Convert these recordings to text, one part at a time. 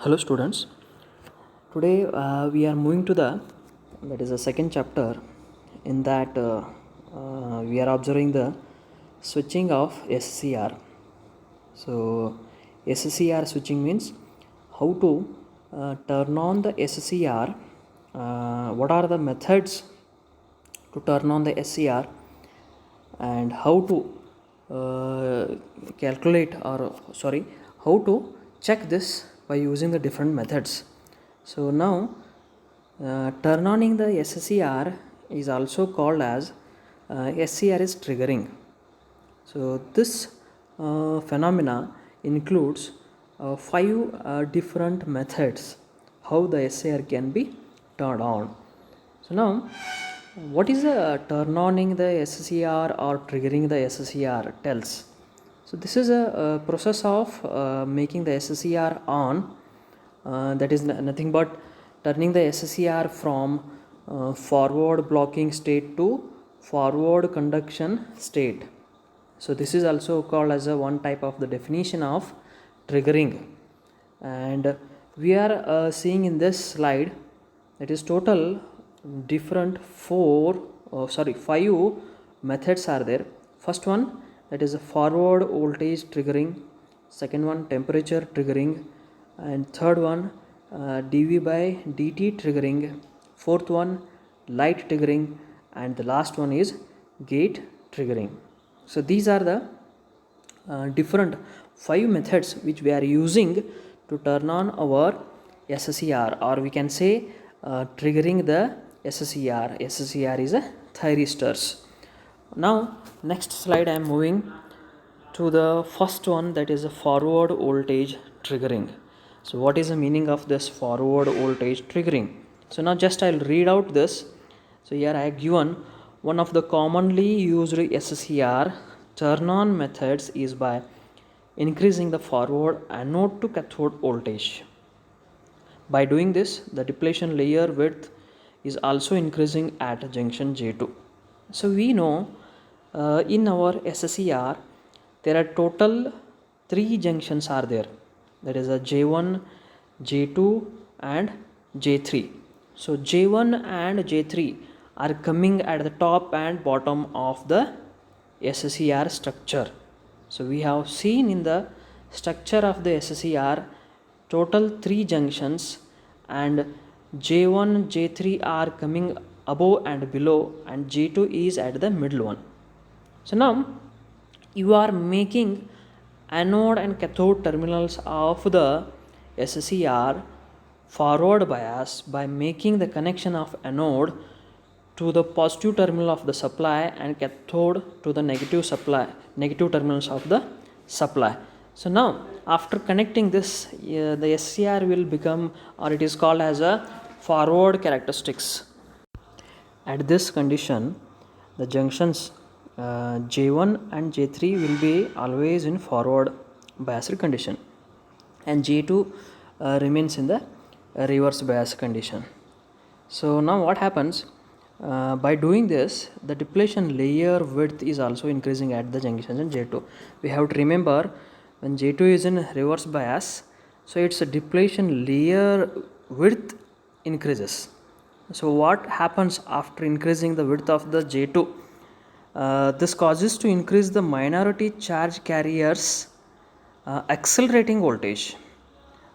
Hello students, today we are moving to the second chapter. In that we are observing the switching of SCR. So SCR switching means how to turn on the SCR, what are the methods to turn on the SCR, and how to calculate or sorry how to check this by using the different methods. So now turn oning the SCR is also called as SCR is triggering. So this phenomena includes five different methods how the SCR can be turned on. So now what is the turn oning the SCR or triggering the SCR tells? So this is a process of making the SCR on, that is nothing but turning the SCR from forward blocking state to forward conduction state. So this is also called as a one type of the definition of triggering. And we are seeing in this slide that is total different five methods are there. First one, that is a forward voltage triggering. Second one, temperature triggering. And third one, dv by dt triggering. Fourth one, light triggering. And the last one is gate triggering. So these are the different five methods which we are using to turn on our SCR, or we can say triggering the SCR. SCR is a thyristors. Now next slide I am moving to the first one, that is a forward voltage triggering. So what is the meaning of this forward voltage triggering? So now just I'll read out this. So here I have given one of the commonly used SCR turn on methods is by increasing the forward anode to cathode voltage. By doing this, the depletion layer width is also increasing at junction J2. So we know in our SCR there are total three junctions are there, that is a J1, J2 and J3. So J1 and J3 are coming at the top and bottom of the SCR structure. So we have seen in the structure of the SCR total three junctions, and J1, J3 are coming above and below, and J2 is at the middle one. So now you are making anode and cathode terminals of the SCR forward bias by making the connection of anode to the positive terminal of the supply and cathode to the negative terminals of the supply. So now after connecting this, the SCR will become, or it is called as a forward characteristics. At this condition, the junctions J1 and J3 will be always in forward biased condition, and J2 remains in the reverse bias condition. So now what happens? By doing this, the depletion layer width is also increasing at the junctions in J2. We have to remember, when J2 is in reverse bias, so its depletion layer width increases. So what happens after increasing the width of the J2? This causes to increase the minority charge carriers accelerating voltage.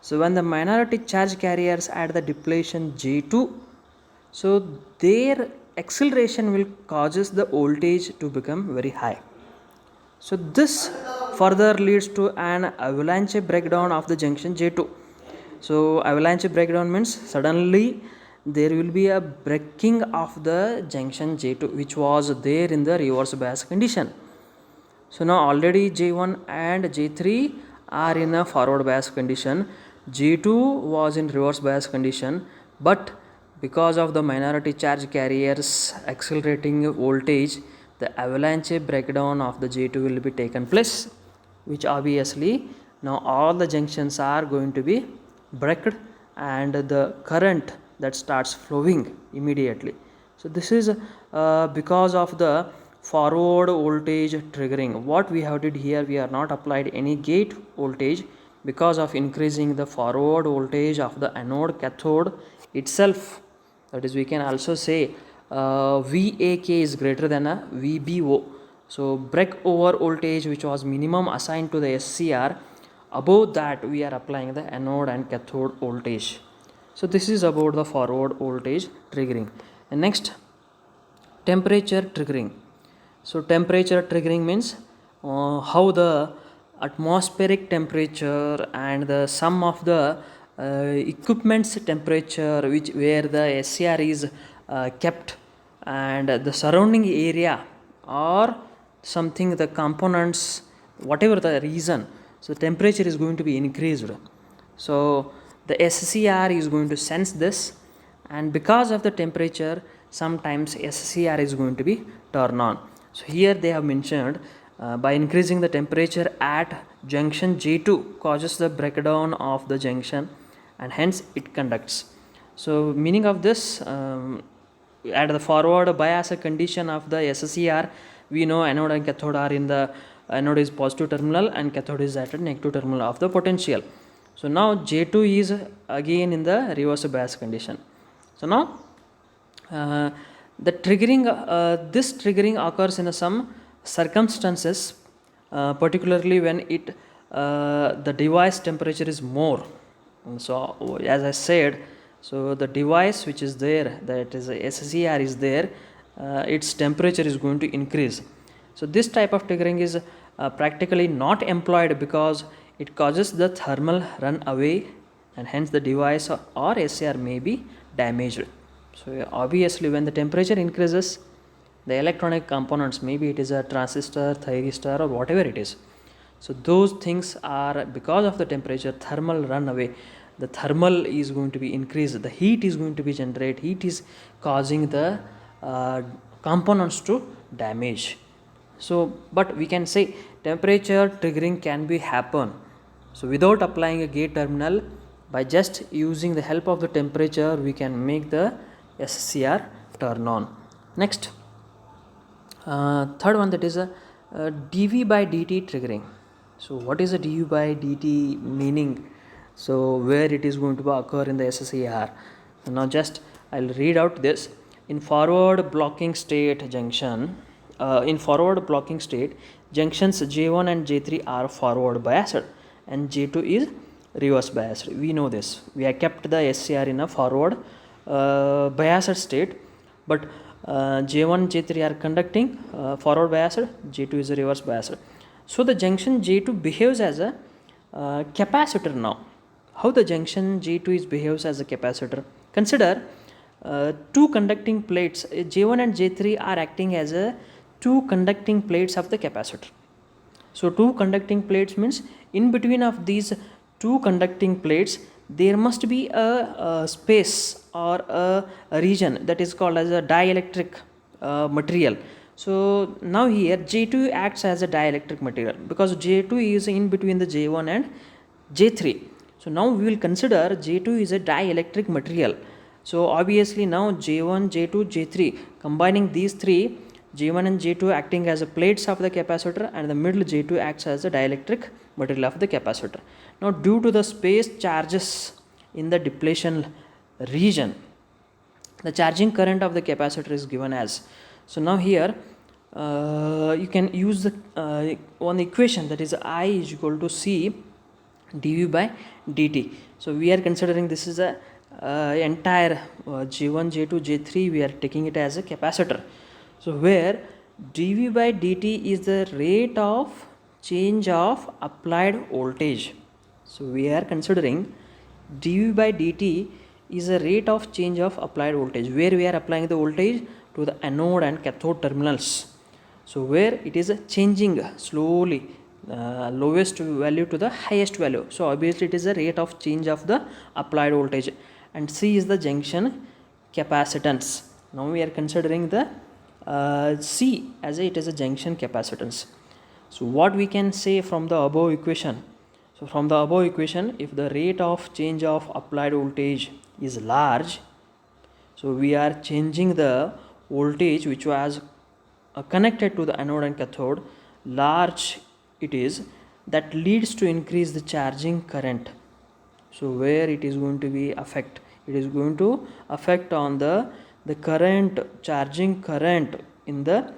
So when the minority charge carriers at the depletion J2, so their acceleration will causes the voltage to become very high. So this further leads to an avalanche breakdown of the junction J2. So avalanche breakdown means suddenly there will be a breaking of the junction J2 which was there in the reverse bias condition. So now already J1 and J3 are in a forward bias condition. J2 was in reverse bias condition, but because of the minority charge carriers accelerating voltage, the avalanche breakdown of the J2 will be taken place, which obviously now all the junctions are going to be breaked and the current that starts flowing immediately. So this is because of the forward voltage triggering. What we have did here, we are not applied any gate voltage, because of increasing the forward voltage of the anode cathode itself. That is, we can also say VAK is greater than a VBO. So breakover voltage which was minimum assigned to the SCR, above that we are applying the anode and cathode voltage. So this is about the forward voltage triggering. And next, temperature triggering. So temperature triggering means how the atmospheric temperature and the sum of the equipment's temperature where the SCR is kept, and the surrounding area or something, the components, whatever the reason, so the temperature is going to be increased. So the SCR is going to sense this, and because of the temperature sometimes SCR is going to be turned on. So here they have mentioned by increasing the temperature at junction J2 causes the breakdown of the junction and hence it conducts. So meaning of this, at the forward bias condition of the SCR, we know anode and cathode are in the anode is positive terminal and cathode is at a negative terminal of the potential. So now J2 is again in the reverse bias condition. So now the triggering, this triggering occurs in some circumstances, particularly when the device temperature is more. And so as I said, so the device which is there, that is a SCR is there, its temperature is going to increase. So this type of triggering is practically not employed because it causes the thermal run away and hence the device or SCR may be damaged. So obviously when the temperature increases, the electronic components, maybe it is a transistor, thyristor or whatever it is, so those things are, because of the temperature, thermal run away, the thermal is going to be increased, the heat is going to be generated, heat is causing the components to damage. So but we can say temperature triggering can be happen, so without applying a gate terminal, by just using the help of the temperature we can make the SCR turn on. Next, third one, that is a dV by dt triggering. So what is a dV by dt meaning? So where it is going to occur in the SCR. Now just I'll read out this. In forward blocking state junction, in forward blocking state, junctions J1 and J3 are forward biased and J2 is reverse biased. We know this. We have kept the SCR in a forward biased state, but J1, J3 are conducting forward biased, J2 is a reverse biased. So the junction J2 behaves as a capacitor now. How the junction J2 behaves as a capacitor? Consider two conducting plates, J1 and J3 are acting as two conducting plates of the capacitor. So two conducting plates means in between of these two conducting plates there must be a space or a region that is called as a dielectric material. So now here J2 acts as a dielectric material because J2 is in between the J1 and J3. So now we will consider J2 is a dielectric material. So obviously now J1, J2, J3, combining these three, J1 and J2 acting as a plates of the capacitor and the middle J2 acts as a dielectric material of the capacitor. Now due to the space charges in the depletion region, the charging current of the capacitor is given as. So now here you can use the one equation, that is I is equal to C dV by dt. So we are considering this is a entire J1, J2, J3, we are taking it as a capacitor. So where dV by dt is the rate of change of applied voltage. So we are considering dV by dt is a rate of change of applied voltage, where we are applying the voltage to the anode and cathode terminals. So where it is changing slowly, lowest value to the highest value. So obviously it is a rate of change of the applied voltage, and C is the junction capacitance. Now we are considering the C as it is a junction capacitance. So what we can say from the above equation? So from the above equation, if the rate of change of applied voltage is large, so we are changing the voltage which was connected to the anode and cathode, large it is, that leads to increase the charging current. So where it is going to be affect, it is going to affect on the current, charging current in the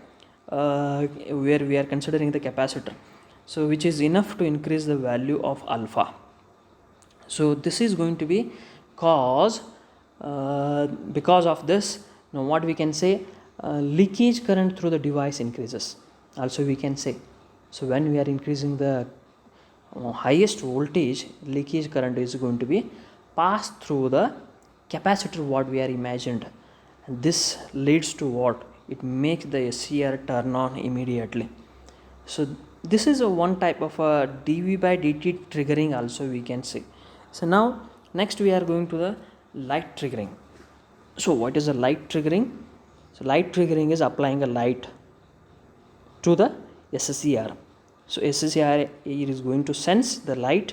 where we are considering the capacitor, so which is enough to increase the value of alpha. So this is going to be cause, because of this, now what we can say, leakage current through the device increases also we can say. So when we are increasing the highest voltage, leakage current is going to be passed through the capacitor what we are imagined, and this leads to what, it makes the SCR turn on immediately. So this is a one type of a dv by dt triggering also we can say. So now next we are going to the light triggering. So what is a light triggering? So light triggering is applying a light to the SCR. So SCR is going to sense the light,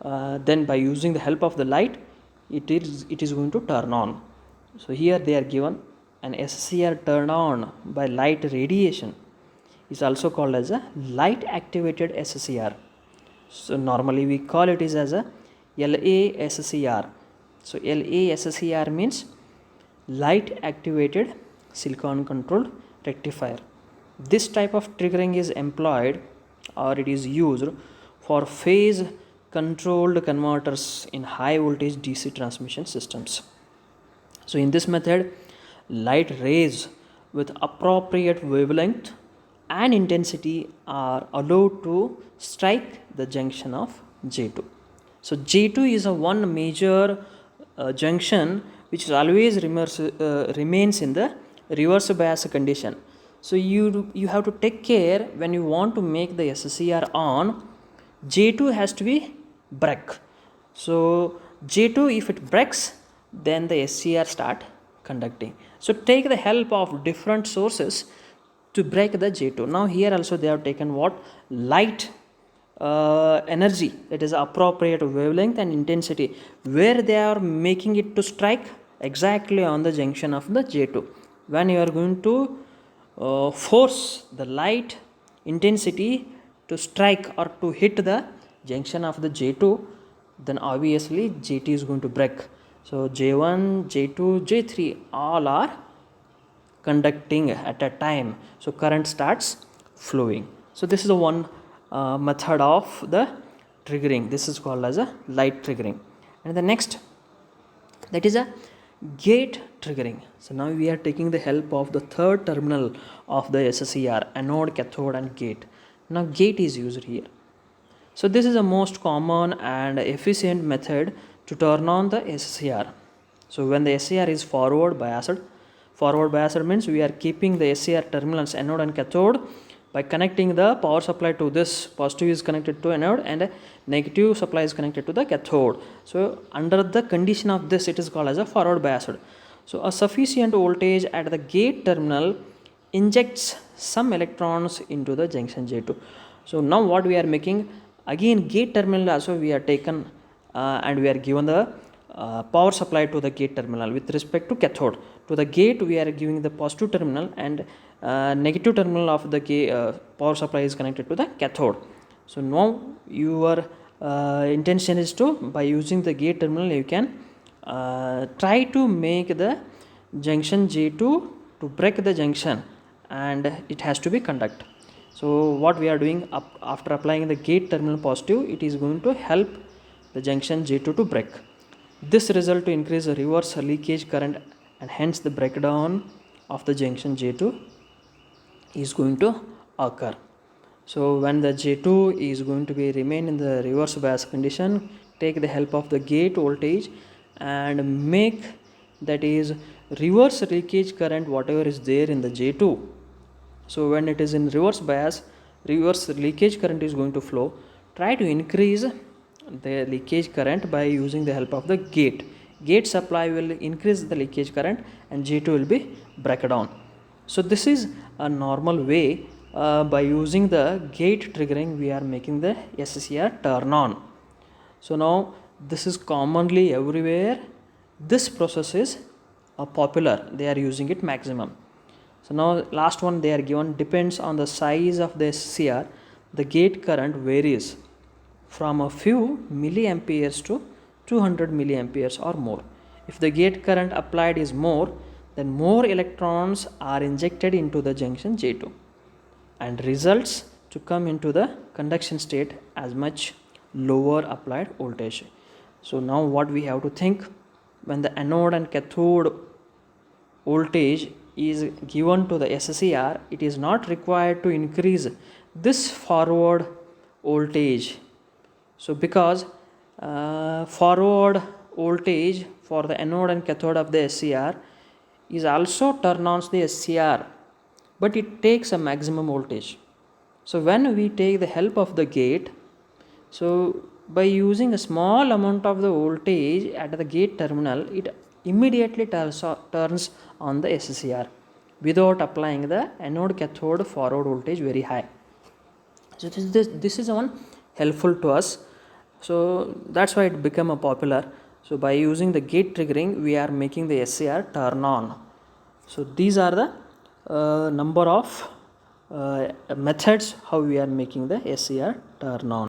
then by using the help of the light it is going to turn on. So here they are given an SCR turn on by light radiation is also called as a light activated SCR. So normally we call it is as a LASCR. So LASCR means light activated silicon controlled rectifier. This type of triggering is employed or it is used for phase controlled converters in high voltage DC transmission systems. So in this method, light rays with appropriate wavelength and intensity are allowed to strike the junction of J2. So J2 is a one major junction which always remains in the reverse bias condition. So you have to take care when you want to make the SCR on, J2 has to be break. So J2 if it breaks, then the SCR start conducting. So take the help of different sources to break the J2. Now here also they have taken what, light energy, that is appropriate wavelength and intensity, where they are making it to strike exactly on the junction of the J2. When you are going to force the light intensity to strike or to hit the junction of the J2, then obviously J2 is going to break. So J1, J2, J3 all are conducting at a time, so current starts flowing. So this is the one method of the triggering. This is called as a light triggering. And the next, that is a gate triggering. So now we are taking the help of the third terminal of the SCR, anode, cathode and gate. Now gate is used here. So this is the most common and efficient method to turn on the SCR. So when the SCR is forward biased means we are keeping the SCR terminals anode and cathode by connecting the power supply to this. Positive is connected to anode and negative supply is connected to the cathode. So under the condition of this, it is called as a forward biased. So a sufficient voltage at the gate terminal injects some electrons into the junction J2. So now what we are making, again gate terminal also we are taken and we are given the power supply to the gate terminal with respect to cathode. To the gate we are giving the positive terminal and negative terminal of the power supply is connected to the cathode. So now your intention is to, by using the gate terminal, you can try to make the junction J2 to break the junction and it has to be conduct. So what we are doing, after applying the gate terminal positive, it is going to help the junction J2 to break. This result to increase the reverse leakage current and hence the breakdown of the junction J2 is going to occur. So when the J2 is going to be remain in the reverse bias condition, take the help of the gate voltage and make, that is reverse leakage current whatever is there in the J2. So when it is in reverse bias, reverse leakage current is going to flow. Try to increase the leakage current by using the help of the gate. Gate supply will increase the leakage current and J2 will be break down. So this is a normal way. By using the gate triggering, we are making the SCR turn on. So now this is commonly everywhere. This process is popular. They are using it maximum. So now last one they are given, depends on the size of the SCR. the gate current varies from a few milliamperes to 200 milliamperes or more. If the gate current applied is more, then more electrons are injected into the junction J2 and results to come into the conduction state as much lower applied voltage. So now what we have to think, when the anode and cathode voltage is given to the SCR, it is not required to increase this forward voltage. So because forward voltage for the anode and cathode of the SCR is also turn on the SCR, but it takes a maximum voltage. So when we take the help of the gate, so by using a small amount of the voltage at the gate terminal, it immediately turns on the SCR without applying the anode cathode forward voltage very high. So this is one helpful to us. So that's why it became a popular. So by using the gate triggering, we are making the SCR turn on. So these are the number of methods how we are making the SCR turn on.